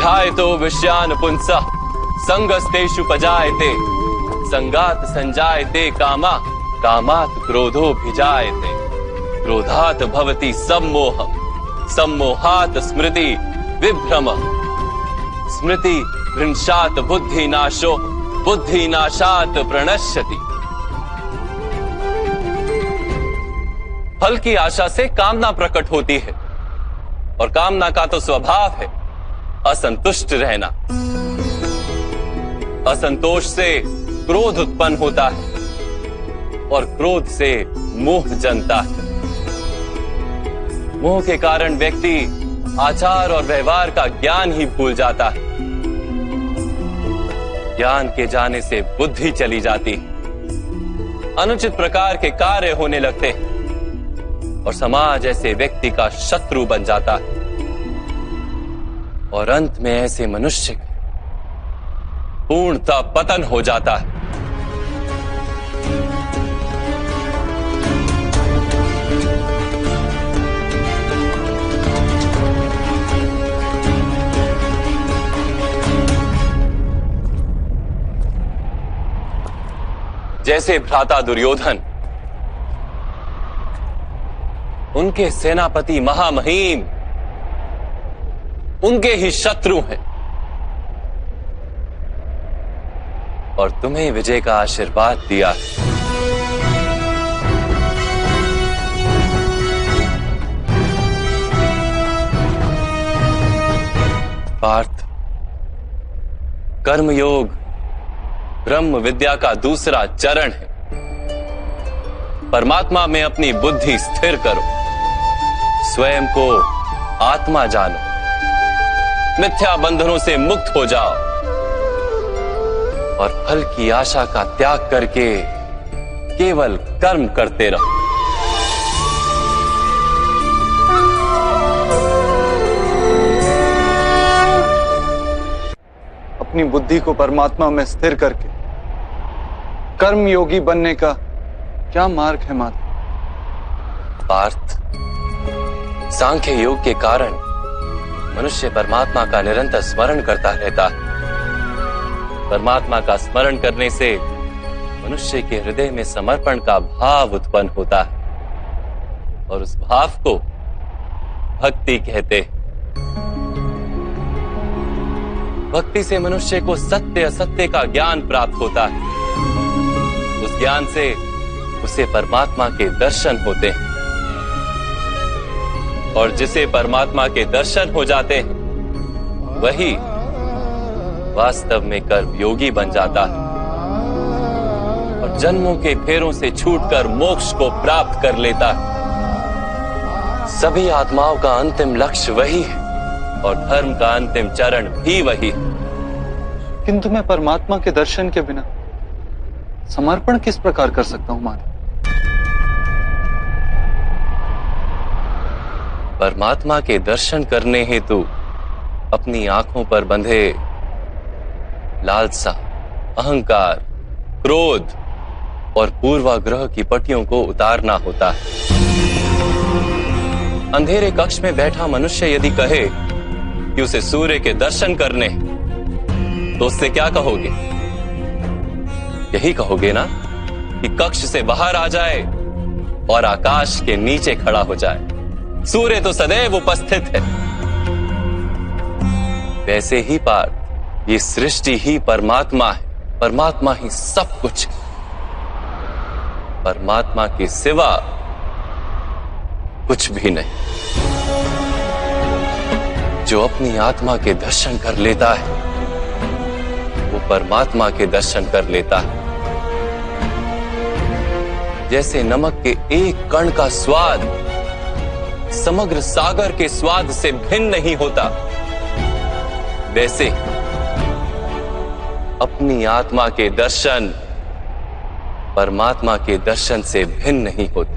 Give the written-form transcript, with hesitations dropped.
ध्यायतो विषयान् पुंसः संगस्तेषु पजायते संगात संजायते कामा कामात् क्रोधोऽभिजायते क्रोधात् भवति सम्मोहः सम्मोहात् स्मृति विभ्रमः स्मृति भ्रंशात् बुद्धिनाशो बुद्धिनाशात् प्रणश्यति। फल की आशा से कामना प्रकट होती है और कामना का तो स्वभाव है असंतुष्ट रहना। असंतोष से क्रोध उत्पन्न होता है और क्रोध से मोह जन्मता है। मोह के कारण व्यक्ति आचार और व्यवहार का ज्ञान ही भूल जाता है। ज्ञान के जाने से बुद्धि चली जाती है, अनुचित प्रकार के कार्य होने लगते हैं और समाज ऐसे व्यक्ति का शत्रु बन जाता है और अंत में ऐसे मनुष्य का पूर्णतः पतन हो जाता है। जैसे भ्राता दुर्योधन, उनके सेनापति महामहिम उनके ही शत्रु हैं और तुम्हें विजय का आशीर्वाद दिया। पार्थ, कर्मयोग ब्रह्म विद्या का दूसरा चरण है। परमात्मा में अपनी बुद्धि स्थिर करो, स्वयं को आत्मा जानो, मिथ्या बंधनों से मुक्त हो जाओ और फल की आशा का त्याग करके केवल कर्म करते रहो। अपनी बुद्धि को परमात्मा में स्थिर करके कर्म योगी बनने का क्या मार्ग है माता? पार्थ, सांख्य योग के कारण मनुष्य परमात्मा का निरंतर स्मरण करता रहता है। परमात्मा का स्मरण करने से मनुष्य के हृदय में समर्पण का भाव उत्पन्न होता है और उस भाव को भक्ति कहते हैं। भक्ति से मनुष्य को सत्य असत्य का ज्ञान प्राप्त होता है। उस ज्ञान से उसे परमात्मा के दर्शन होते हैं और जिसे परमात्मा के दर्शन हो जाते हैं वही वास्तव में कर्मयोगी बन जाता है और जन्मों के फेरों से छूटकर मोक्ष को प्राप्त कर लेता है। सभी आत्माओं का अंतिम लक्ष्य वही है और धर्म का अंतिम चरण भी वही है। किंतु मैं परमात्मा के दर्शन के बिना समर्पण किस प्रकार कर सकता हूं माता? परमात्मा के दर्शन करने हेतु अपनी आंखों पर बंधे लालसा, अहंकार, क्रोध और पूर्वाग्रह की पट्टियों को उतारना होता है। अंधेरे कक्ष में बैठा मनुष्य यदि कहे कि उसे सूर्य के दर्शन करने, तो उससे क्या कहोगे? यही कहोगे ना कि कक्ष से बाहर आ जाए और आकाश के नीचे खड़ा हो जाए। सूर्य तो सदैव उपस्थित है। वैसे ही पार्थ, ये सृष्टि ही परमात्मा है, परमात्मा ही सब कुछ है। परमात्मा के सिवा कुछ भी नहीं। जो अपनी आत्मा के दर्शन कर लेता है वो परमात्मा के दर्शन कर लेता है। जैसे नमक के एक कण का स्वाद समग्र सागर के स्वाद से भिन्न नहीं होता, वैसे अपनी आत्मा के दर्शन परमात्मा के दर्शन से भिन्न नहीं होते।